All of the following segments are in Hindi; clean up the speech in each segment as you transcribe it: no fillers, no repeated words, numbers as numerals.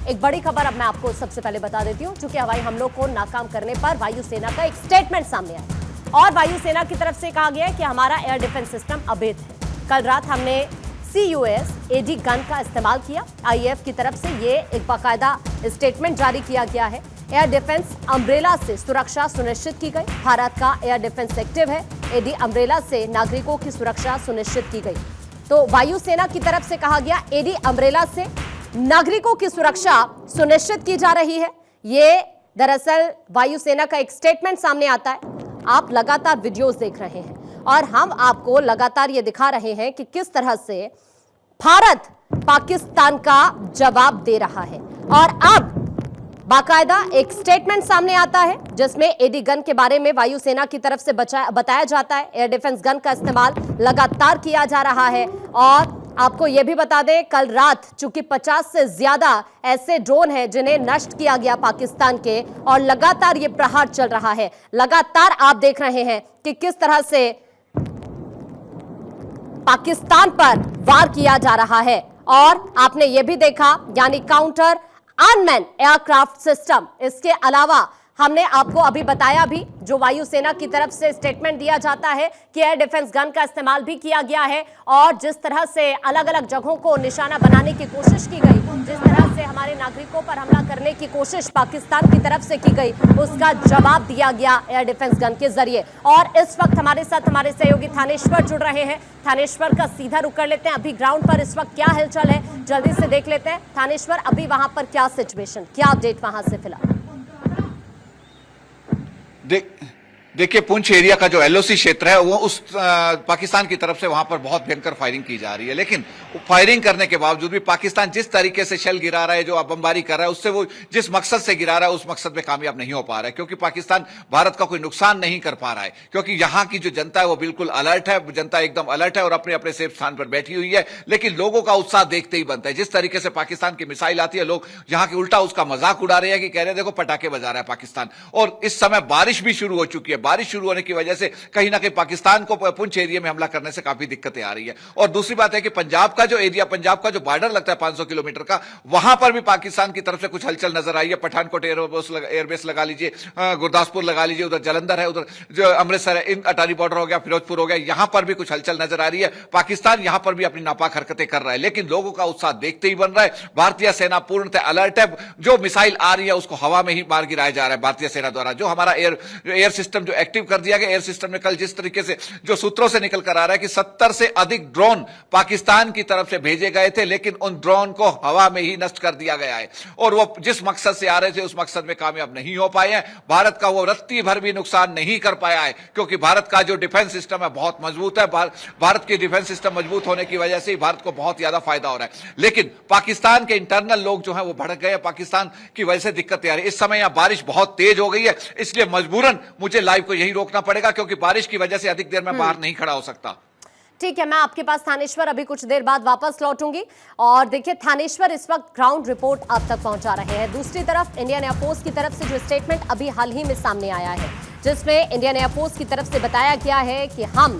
एक बड़ी खबर अब मैं आपको सबसे पहले बता देती हूं, चूंकि हवाई हमलों को नाकाम करने पर वायुसेना का एक स्टेटमेंट सामने आया और वायुसेना की तरफ से कहा गया है कि हमारा एयर डिफेंस सिस्टम अवैध है। कल रात हमने CUS-AD गन का इस्तेमाल किया। IAF की तरफ से ये एक बाकायदा स्टेटमेंट जारी किया गया है। एयर डिफेंस अम्ब्रेला से सुरक्षा सुनिश्चित की गई। भारत का एयर डिफेंस एक्टिव है। AD अम्ब्रेला से नागरिकों की सुरक्षा सुनिश्चित की गई। तो वायुसेना की तरफ से कहा गया AD अम्ब्रेला से नागरिकों की सुरक्षा सुनिश्चित की जा रही है। ये दरअसल वायुसेना का एक स्टेटमेंट सामने आता है। आप लगातार वीडियोस देख रहे हैं और हम आपको लगातार ये दिखा रहे हैं कि किस तरह से भारत पाकिस्तान का जवाब दे रहा है। और अब बाकायदा एक स्टेटमेंट सामने आता है जिसमें AD गन के बारे में वायुसेना की तरफ से बताया जाता है। एयर डिफेंस गन का इस्तेमाल लगातार किया जा रहा है। और आपको यह भी बता दें, कल रात चूंकि 50 से ज्यादा ऐसे ड्रोन हैं जिन्हें नष्ट किया गया पाकिस्तान के, और लगातार ये प्रहार चल रहा है। लगातार आप देख रहे हैं कि किस तरह से पाकिस्तान पर वार किया जा रहा है। और आपने यह भी देखा, यानी काउंटर अनमैन एयरक्राफ्ट सिस्टम। इसके अलावा हमने आपको अभी बताया भी, जो वायुसेना की तरफ से स्टेटमेंट दिया जाता है कि एयर डिफेंस गन का इस्तेमाल भी किया गया है। और जिस तरह से अलग अलग जगहों को निशाना बनाने की कोशिश की गई, जिस तरह से हमारे नागरिकों पर हमला करने की कोशिश पाकिस्तान की तरफ से की गई, उसका जवाब दिया गया एयर डिफेंस गन के जरिए। और इस वक्त हमारे साथ हमारे सहयोगी थानेश्वर जुड़ रहे हैं। थानेश्वर का सीधा रुख कर लेते हैं। अभी ग्राउंड पर इस वक्त क्या हिलचल है, जल्दी से देख लेते हैं। थानेश्वर, अभी वहां पर क्या सिचुएशन, क्या अपडेट वहां से फिलहाल? देखिए, पुंछ एरिया का जो LOC क्षेत्र है वो उस पाकिस्तान की तरफ से वहां पर बहुत भयंकर फायरिंग की जा रही है। लेकिन फायरिंग करने के बावजूद भी पाकिस्तान जिस तरीके से शेल गिरा रहा है, जो बमबारी कर रहा है, उससे वो जिस मकसद से गिरा रहा है उस मकसद में कामयाब नहीं हो पा रहा है। क्योंकि पाकिस्तान भारत का कोई नुकसान नहीं कर पा रहा है, क्योंकि यहाँ की जो जनता है वो बिल्कुल अलर्ट है। जनता एकदम अलर्ट है और अपने अपने सेफ स्थान पर बैठी हुई है। लेकिन लोगों का उत्साह देखते ही बनता है। जिस तरीके से पाकिस्तान की मिसाइल आती है, लोग यहाँ की उल्टा उसका मजाक उड़ा रहे हैं कि कह रहे हैं देखो पटाखे बजा रहा है पाकिस्तान। और इस समय बारिश भी शुरू हो चुकी है। बारिश शुरू होने की वजह से कहीं ना कहीं पाकिस्तान को पुंछ एरिया में हमला करने से काफी दिक्कतें आ रही है। और दूसरी बात है कि पंजाब का जो एरिया, पंजाब का जो बॉर्डर लगता है 500 किलोमीटर का, वहां पर भी पाकिस्तान की तरफ से कुछ हलचल नजर आई है। पठानकोट एयरबेस लगा लीजिए, गुरदासपुर लगा लीजिए, उधर जलंधर है, उधर जो अमृतसर है, इन अटारी बॉर्डर हो गया, फिरोजपुर हो गया, यहां पर भी कुछ हलचल नजर आ रही है। पाकिस्तान यहां पर भी अपनी नापाक हरकतें कर रहा है। लेकिन लोगों का उत्साह देखते ही बन रहा है। भारतीय सेना पूर्णतः अलर्ट है। जो मिसाइल आ रही है उसको हवा में ही मार गिराया जा रहा है भारतीय सेना द्वारा। जो हमारा एयर सिस्टम जो एक्टिव कर दिया गया, एयर सिस्टम में कल जिस तरीके से जो सूत्रों से निकल कर आ रहा है कि 70 से अधिक ड्रोन पाकिस्तान की तरफ से भेजे गए थे, लेकिन उन ड्रोन को हवा में ही नष्ट कर दिया गया है। और वो जिस मकसद से आ रहे थे उस मकसद में कामयाब नहीं हो पाए हैं। भारत का वो रत्ती भर भी नुकसान नहीं कर पाया है, क्योंकि भारत का जो डिफेंस सिस्टम है बहुत मजबूत है। भारत की डिफेंस सिस्टम मजबूत होने की वजह से ही भारत को बहुत ज्यादा फायदा हो रहा है। लेकिन पाकिस्तान के इंटरनल लोग जो है वो भड़क गए। पाकिस्तान की वजह से दिक्कतें आ रही है। इस समय यहां बारिश बहुत तेज हो गई है, इसलिए मजबूरन मुझे लाइव को यही रोकना पड़ेगा, क्योंकि बारिश की वजह से अधिक देर में बाहर नहीं खड़ा हो सकता। ठीक है, मैं आपके पास थानेश्वर अभी कुछ देर बाद वापस लौटूंगी। और देखिए, थानेश्वर इस वक्त ग्राउंड रिपोर्ट आप तक पहुंचा रहे हैं। दूसरी तरफ इंडियन एयरफोर्स की तरफ से जो स्टेटमेंट अभी हाल ही में सामने आया है, जिसमें इंडियन एयरफोर्स की तरफ से बताया गया है कि हम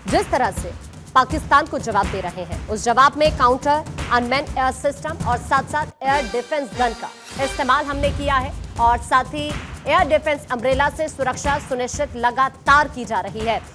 जिस तरह से पाकिस्तान को जवाब दे रहे हैं, उस जवाब में काउंटर अनमैन एयर सिस्टम और साथ साथ एयर डिफेंस गन का इस्तेमाल हमने किया है। और साथ ही एयर डिफेंस अम्ब्रेला से सुरक्षा सुनिश्चित लगातार की जा रही है।